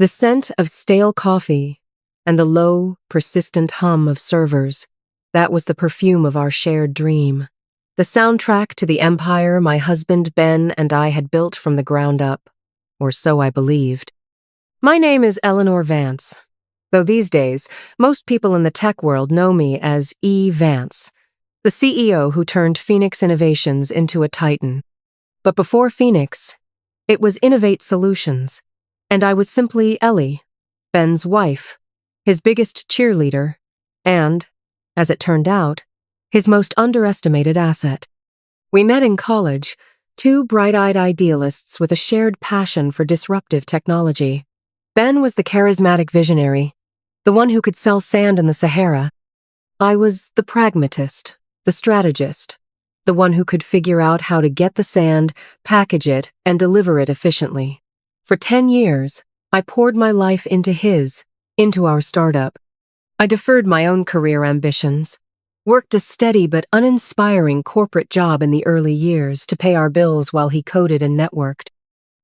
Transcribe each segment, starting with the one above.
The scent of stale coffee and the low, persistent hum of servers, that was the perfume of our shared dream. The soundtrack to the empire my husband Ben and I had built from the ground up, or so I believed. My name is Eleanor Vance, though these days, most people in the tech world know me as Vance, the CEO who turned Phoenix Innovations into a titan. But before Phoenix, it was Innovate Solutions, and I was simply Ellie, Ben's wife, his biggest cheerleader, and, as it turned out, his most underestimated asset. We met in college, two bright-eyed idealists with a shared passion for disruptive technology. Ben was the charismatic visionary, the one who could sell sand in the Sahara. I was the pragmatist, the strategist, the one who could figure out how to get the sand, package it, and deliver it efficiently. For 10 years, I poured my life into our startup. I deferred my own career ambitions, worked a steady but uninspiring corporate job in the early years to pay our bills while he coded and networked.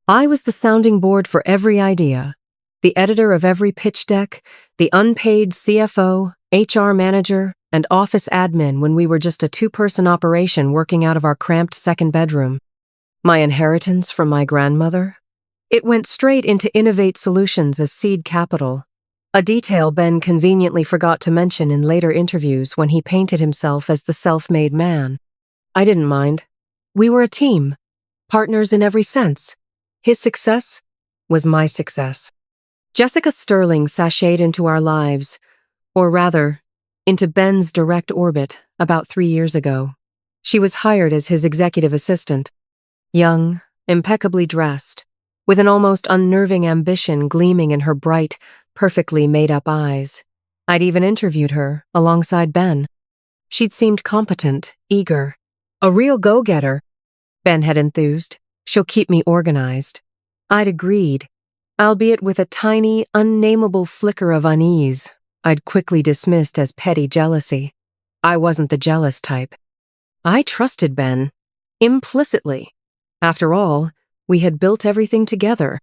I was the sounding board for every idea, the editor of every pitch deck, the unpaid CFO, HR manager, and office admin when we were just a two-person operation working out of our cramped second bedroom. My inheritance from my grandmother? It went straight into Innovate Solutions as seed capital, a detail Ben conveniently forgot to mention in later interviews when he painted himself as the self-made man. I didn't mind. We were a team, partners in every sense. His success was my success. Jessica Sterling sashayed into our lives, or rather, into Ben's direct orbit about 3 years ago. She was hired as his executive assistant. Young, impeccably dressed, with an almost unnerving ambition gleaming in her bright, perfectly made-up eyes. I'd even interviewed her, alongside Ben. She'd seemed competent, eager, a real go-getter. Ben had enthused. She'll keep me organized. I'd agreed, albeit with a tiny, unnameable flicker of unease I'd quickly dismissed as petty jealousy. I wasn't the jealous type. I trusted Ben, implicitly. After all, we had built everything together.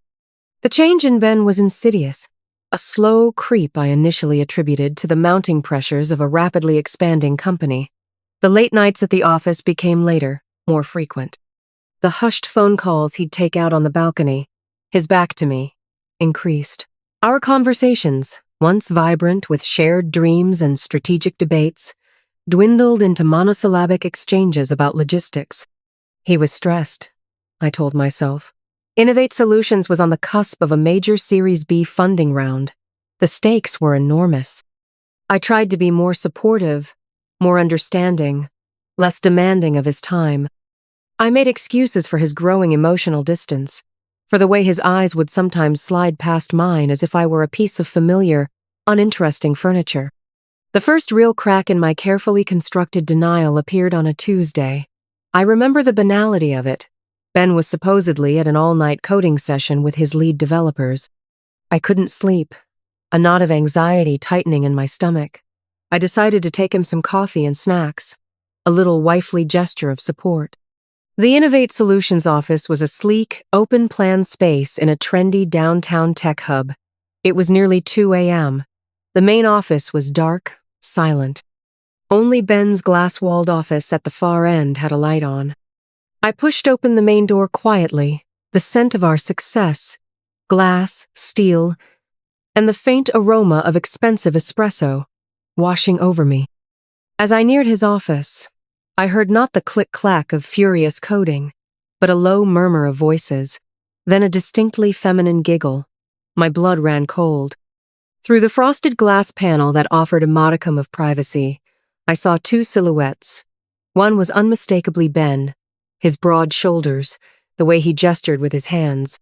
The change in Ben was insidious, a slow creep I initially attributed to the mounting pressures of a rapidly expanding company. The late nights at the office became later, more frequent. The hushed phone calls he'd take out on the balcony, his back to me, increased. Our conversations, once vibrant with shared dreams and strategic debates, dwindled into monosyllabic exchanges about logistics. He was stressed, I told myself. Innovate Solutions was on the cusp of a major Series B funding round. The stakes were enormous. I tried to be more supportive, more understanding, less demanding of his time. I made excuses for his growing emotional distance, for the way his eyes would sometimes slide past mine as if I were a piece of familiar, uninteresting furniture. The first real crack in my carefully constructed denial appeared on a Tuesday. I remember the banality of it. Ben was supposedly at an all-night coding session with his lead developers. I couldn't sleep, a knot of anxiety tightening in my stomach. I decided to take him some coffee and snacks, a little wifely gesture of support. The Innovate Solutions office was a sleek, open-plan space in a trendy downtown tech hub. It was nearly 2 a.m. The main office was dark, silent. Only Ben's glass-walled office at the far end had a light on. I pushed open the main door quietly, the scent of our success, glass, steel, and the faint aroma of expensive espresso washing over me. As I neared his office, I heard not the click-clack of furious coding, but a low murmur of voices, then a distinctly feminine giggle. My blood ran cold. Through the frosted glass panel that offered a modicum of privacy, I saw two silhouettes. One was unmistakably Ben, his broad shoulders, the way he gestured with his hands.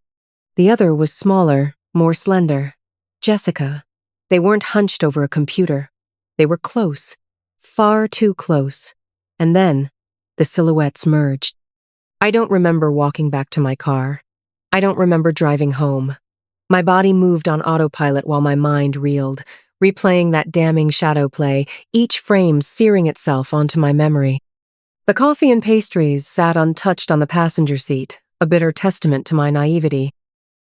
The other was smaller, more slender. Jessica. They weren't hunched over a computer. They were close, far too close. And then, the silhouettes merged. I don't remember walking back to my car. I don't remember driving home. My body moved on autopilot while my mind reeled, replaying that damning shadow play, each frame searing itself onto my memory. The coffee and pastries sat untouched on the passenger seat, a bitter testament to my naivety.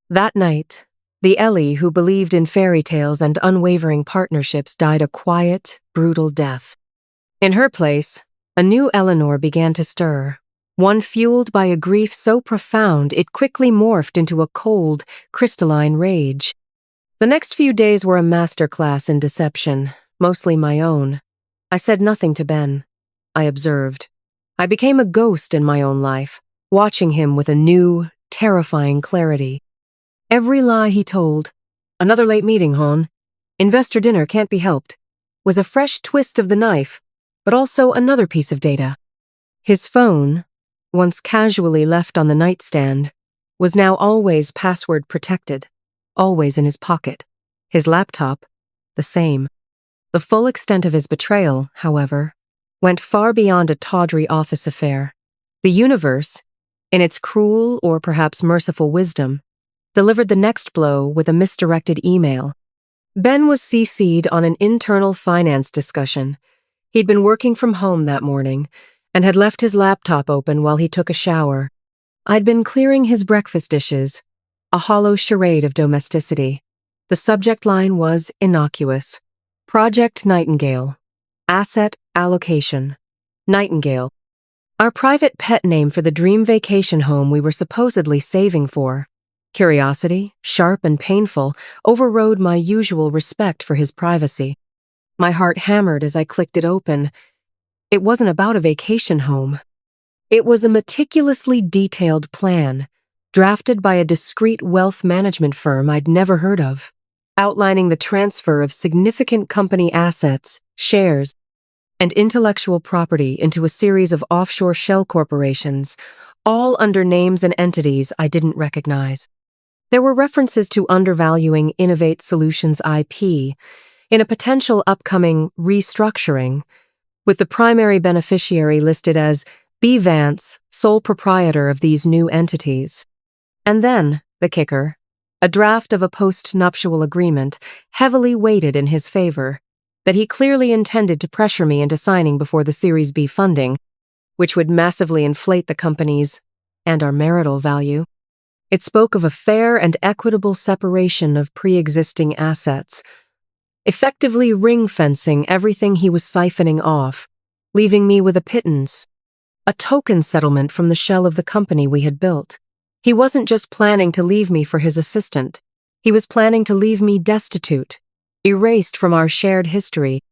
That night, The Ellie who believed in fairy tales and unwavering partnerships died a quiet, brutal death. In her place, a new Eleanor began to stir, one fueled by a grief so profound it quickly morphed into a cold, crystalline rage. The next few days were a masterclass in deception, mostly my own. I said nothing to Ben. I observed. I became a ghost in my own life, watching him with a new, terrifying clarity. Every lie he told, "Another late meeting, hon. Investor dinner can't be helped," was a fresh twist of the knife, but also another piece of data. His phone, once casually left on the nightstand, was now always password protected, always in his pocket. His laptop, the same. The full extent of his betrayal, however, went far beyond a tawdry office affair. The universe, in its cruel or perhaps merciful wisdom, delivered the next blow with a misdirected email. Ben was CC'd on an internal finance discussion. He'd been working from home that morning and had left his laptop open while he took a shower. I'd been clearing his breakfast dishes, a hollow charade of domesticity. The subject line was innocuous. Project Nightingale. Asset allocation. Nightingale. Our private pet name for the dream vacation home we were supposedly saving for. Curiosity, sharp and painful, overrode my usual respect for his privacy. My heart hammered as I clicked it open. It wasn't about a vacation home. It was a meticulously detailed plan, drafted by a discreet wealth management firm I'd never heard of, outlining the transfer of significant company assets, shares, and intellectual property into a series of offshore shell corporations, all under names and entities I didn't recognize. There were references to undervaluing Innovate Solutions IP in a potential upcoming restructuring, with the primary beneficiary listed as B. Vance, sole proprietor of these new entities. And then, the kicker, a draft of a post-nuptial agreement heavily weighted in his favor that he clearly intended to pressure me into signing before the Series B funding, which would massively inflate the company's and our marital value. It spoke of a fair and equitable separation of pre-existing assets, effectively ring-fencing everything he was siphoning off, leaving me with a pittance, a token settlement from the shell of the company we had built. He wasn't just planning to leave me for his assistant. He was planning to leave me destitute, erased from our shared history,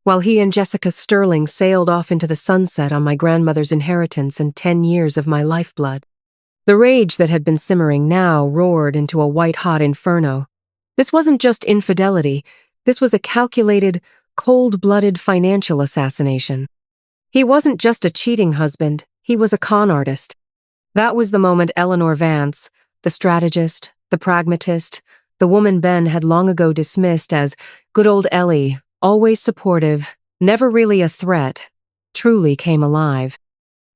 while he and Jessica Sterling sailed off into the sunset on my grandmother's inheritance and 10 years of my lifeblood. The rage that had been simmering now roared into a white-hot inferno. This wasn't just infidelity. This was a calculated, cold-blooded financial assassination. He wasn't just a cheating husband. He was a con artist. That was the moment Eleanor Vance, the strategist, the pragmatist, the woman Ben had long ago dismissed as good old Ellie, always supportive, never really a threat, truly came alive.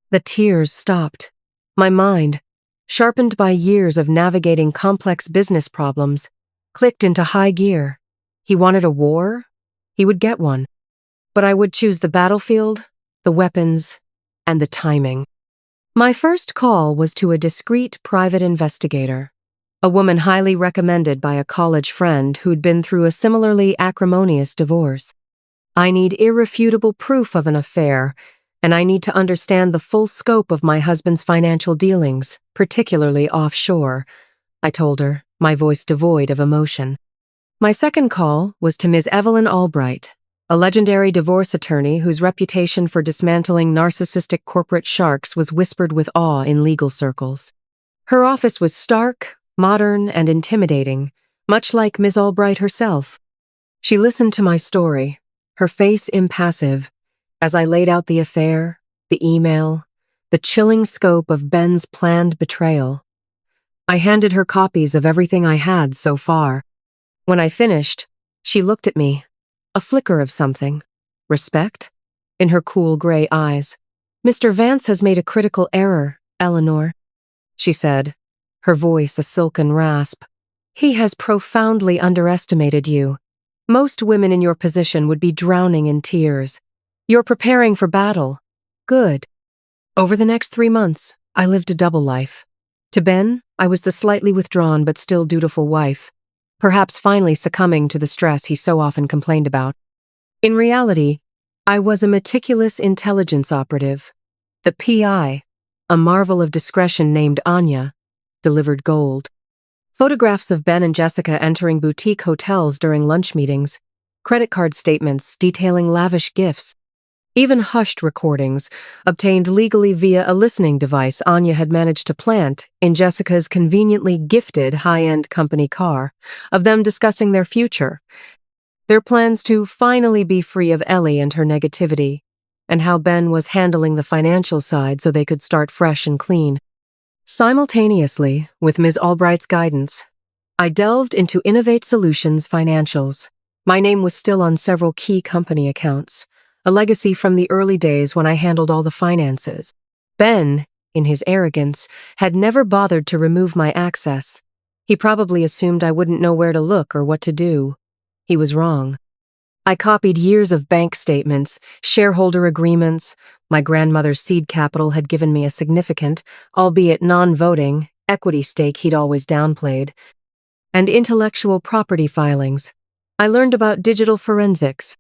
The tears stopped. My mind, sharpened by years of navigating complex business problems, clicked into high gear. He wanted a war? He would get one. But I would choose the battlefield, the weapons, and the timing. My first call was to a discreet private investigator, a woman highly recommended by a college friend who'd been through a similarly acrimonious divorce. I need irrefutable proof of an affair, and I need to understand the full scope of my husband's financial dealings, particularly offshore, I told her, my voice devoid of emotion. My second call was to Ms. Evelyn Albright, a legendary divorce attorney whose reputation for dismantling narcissistic corporate sharks was whispered with awe in legal circles. Her office was stark, modern, and intimidating, much like Ms. Albright herself. She listened to my story, her face impassive, as I laid out the affair, the email, the chilling scope of Ben's planned betrayal. I handed her copies of everything I had so far. When I finished, she looked at me, a flicker of something, respect, in her cool gray eyes. "Mr. Vance has made a critical error, Eleanor," she said, her voice a silken rasp. "He has profoundly underestimated you. Most women in your position would be drowning in tears. You're preparing for battle. Good." Over the next 3 months, I lived a double life. To Ben, I was the slightly withdrawn but still dutiful wife. perhaps finally succumbing to the stress he so often complained about. In reality, I was a meticulous intelligence operative. The PI, a marvel of discretion named Anya, delivered gold. Photographs of Ben and Jessica entering boutique hotels during lunch meetings, credit card statements detailing lavish gifts, even hushed recordings, obtained legally via a listening device Anya had managed to plant in Jessica's conveniently gifted high-end company car, of them discussing their future, their plans to finally be free of Ellie and her negativity, and how Ben was handling the financial side so they could start fresh and clean. Simultaneously, with Ms. Albright's guidance, I delved into Innovate Solutions financials. My name was still on several key company accounts, a legacy from the early days when I handled all the finances. Ben, in his arrogance, had never bothered to remove my access. He probably assumed I wouldn't know where to look or what to do. He was wrong. I copied years of bank statements, shareholder agreements. My grandmother's seed capital had given me a significant, albeit non-voting, equity stake he'd always downplayed, and intellectual property filings. I learned about digital forensics,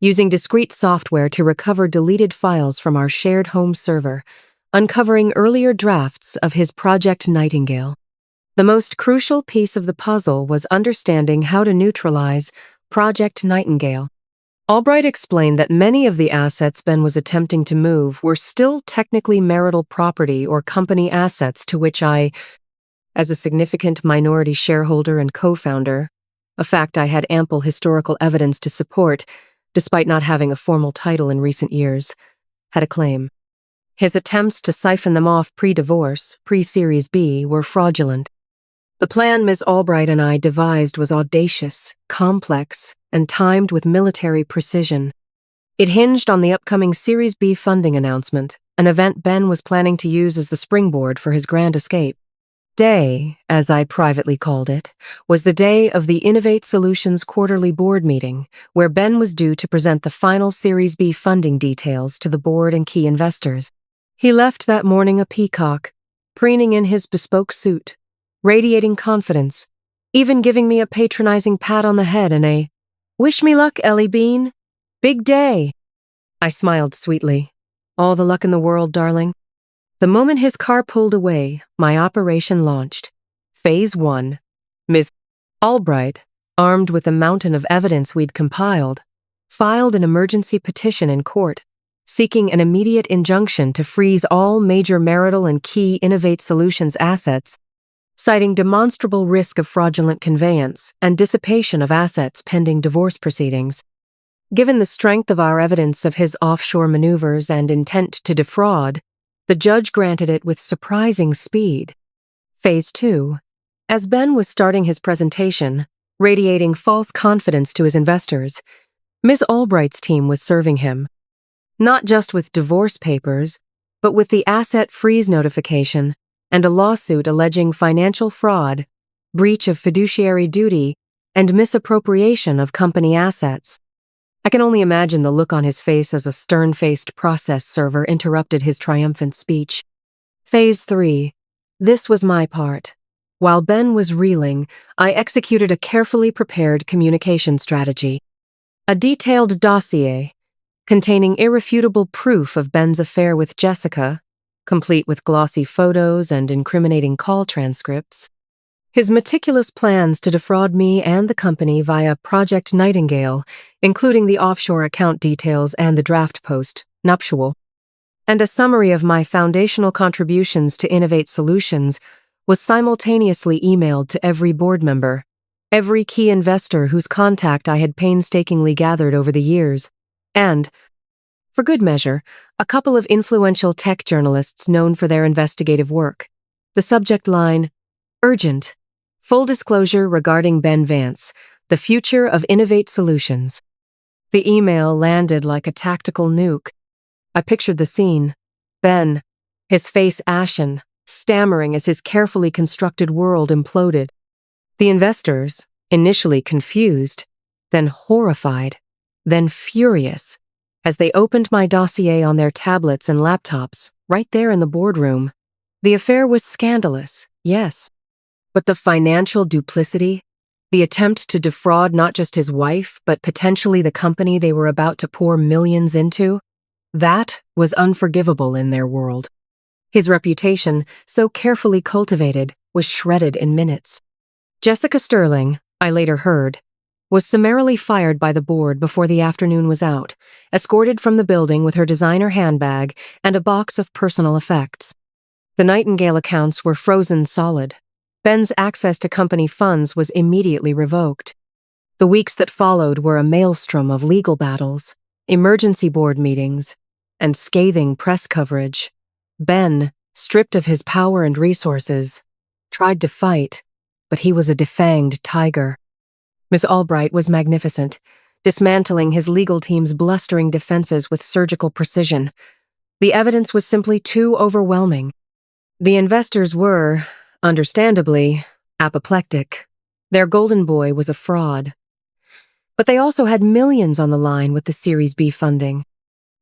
using discrete software to recover deleted files from our shared home server, uncovering earlier drafts of his Project Nightingale. The most crucial piece of the puzzle was understanding how to neutralize Project Nightingale. Albright explained that many of the assets Ben was attempting to move were still technically marital property or company assets to which I, as a significant minority shareholder and co-founder, a fact I had ample historical evidence to support, despite not having a formal title in recent years, had a claim. His attempts to siphon them off pre-divorce, pre-Series B, were fraudulent. The plan Ms. Albright and I devised was audacious, complex, and timed with military precision. It hinged on the upcoming Series B funding announcement, an event Ben was planning to use as the springboard for his grand escape. Day, as I privately called it, was the day of the Innovate Solutions quarterly board meeting, where Ben was due to present the final Series B funding details to the board and key investors. He left that morning a peacock, preening in his bespoke suit, radiating confidence, even giving me a patronizing pat on the head and a, "Wish me luck, Ellie Bean. Big day." I smiled sweetly. "All the luck in the world, darling." The moment his car pulled away, my operation launched. Phase 1. Ms. Albright, armed with the mountain of evidence we'd compiled, filed an emergency petition in court, seeking an immediate injunction to freeze all major marital and key Innovate Solutions assets, citing demonstrable risk of fraudulent conveyance and dissipation of assets pending divorce proceedings. Given the strength of our evidence of his offshore maneuvers and intent to defraud, the judge granted it with surprising speed. Phase 2. As Ben was starting his presentation, radiating false confidence to his investors, Ms. Albright's team was serving him, not just with divorce papers, but with the asset freeze notification and a lawsuit alleging financial fraud, breach of fiduciary duty, and misappropriation of company assets. I can only imagine the look on his face as a stern-faced process server interrupted his triumphant speech. Phase 3. This was my part. While Ben was reeling, I executed a carefully prepared communication strategy. A detailed dossier, containing irrefutable proof of Ben's affair with Jessica, complete with glossy photos and incriminating call transcripts. His meticulous plans to defraud me and the company via Project Nightingale, including the offshore account details and the draft post, nuptial, and a summary of my foundational contributions to Innovate Solutions, was simultaneously emailed to every board member, every key investor whose contact I had painstakingly gathered over the years, and, for good measure, a couple of influential tech journalists known for their investigative work. The subject line, "Urgent. Full disclosure regarding Ben Vance, the future of Innovate Solutions." The email landed like a tactical nuke. I pictured the scene. Ben, his face ashen, stammering as his carefully constructed world imploded. The investors, initially confused, then horrified, then furious, as they opened my dossier on their tablets and laptops, right there in the boardroom. The affair was scandalous, yes. But the financial duplicity? The attempt to defraud not just his wife, but potentially the company they were about to pour millions into, that was unforgivable in their world. His reputation, so carefully cultivated, was shredded in minutes. Jessica Sterling, I later heard, was summarily fired by the board before the afternoon was out, escorted from the building with her designer handbag and a box of personal effects. The Nightingale accounts were frozen solid. Ben's access to company funds was immediately revoked. The weeks that followed were a maelstrom of legal battles, emergency board meetings, and scathing press coverage. Ben, stripped of his power and resources, tried to fight, but he was a defanged tiger. Miss Albright was magnificent, dismantling his legal team's blustering defenses with surgical precision. The evidence was simply too overwhelming. The investors were, understandably, apoplectic. Their golden boy was a fraud. But they also had millions on the line with the Series B funding.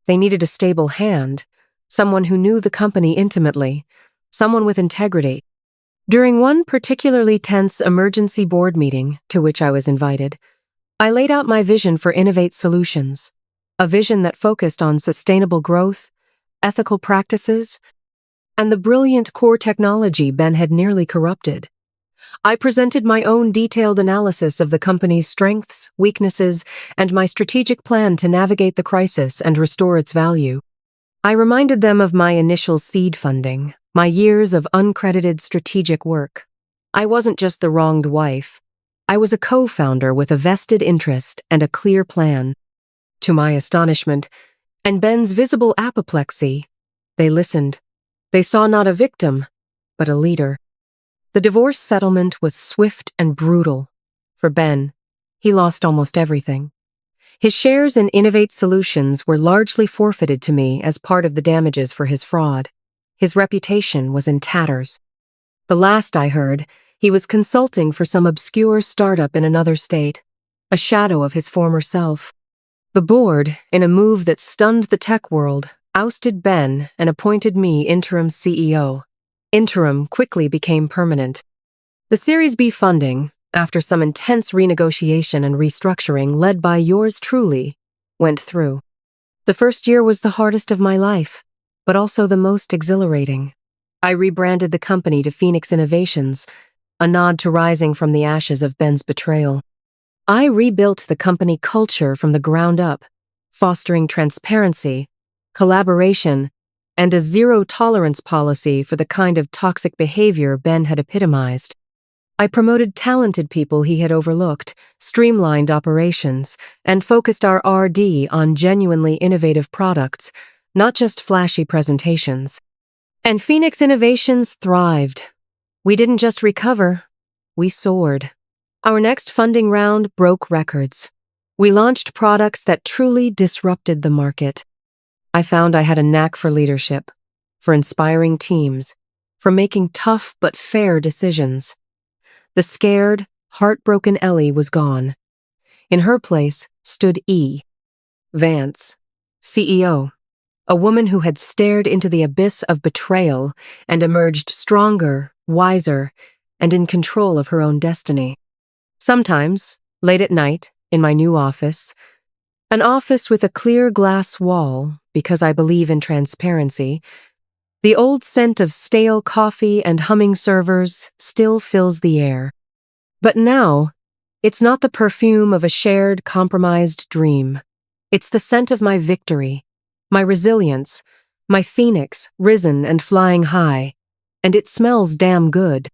They needed a stable hand, someone who knew the company intimately, someone with integrity. During one particularly tense emergency board meeting to which I was invited, I laid out my vision for Innovate Solutions, a vision that focused on sustainable growth, ethical practices, and the brilliant core technology Ben had nearly corrupted. I presented my own detailed analysis of the company's strengths, weaknesses, and my strategic plan to navigate the crisis and restore its value. I reminded them of my initial seed funding, my years of uncredited strategic work. I wasn't just the wronged wife. I was a co-founder with a vested interest and a clear plan. To my astonishment, and Ben's visible apoplexy, they listened. They saw not a victim, but a leader. The divorce settlement was swift and brutal. For Ben, he lost almost everything. His shares in Innovate Solutions were largely forfeited to me as part of the damages for his fraud. His reputation was in tatters. The last I heard, he was consulting for some obscure startup in another state, a shadow of his former self. The board, in a move that stunned the tech world, ousted Ben and appointed me interim CEO. Interim quickly became permanent. The Series B funding, after some intense renegotiation and restructuring led by yours truly, went through. The first year was the hardest of my life, but also the most exhilarating. I rebranded the company to Phoenix Innovations, a nod to rising from the ashes of Ben's betrayal. I rebuilt the company culture from the ground up, fostering transparency, collaboration, and a zero-tolerance policy for the kind of toxic behavior Ben had epitomized. I promoted talented people he had overlooked, streamlined operations, and focused our R&D on genuinely innovative products, not just flashy presentations. And Phoenix Innovations thrived. We didn't just recover, we soared. Our next funding round broke records. We launched products that truly disrupted the market. I found I had a knack for leadership, for inspiring teams, for making tough but fair decisions. The scared, heartbroken Ellie was gone. In her place stood Vance, CEO, a woman who had stared into the abyss of betrayal and emerged stronger, wiser, and in control of her own destiny. Sometimes, late at night, in my new office, an office with a clear glass wall, because I believe in transparency, the old scent of stale coffee and humming servers still fills the air. But now, it's not the perfume of a shared, compromised dream. It's the scent of my victory, my resilience, my phoenix risen and flying high, and it smells damn good.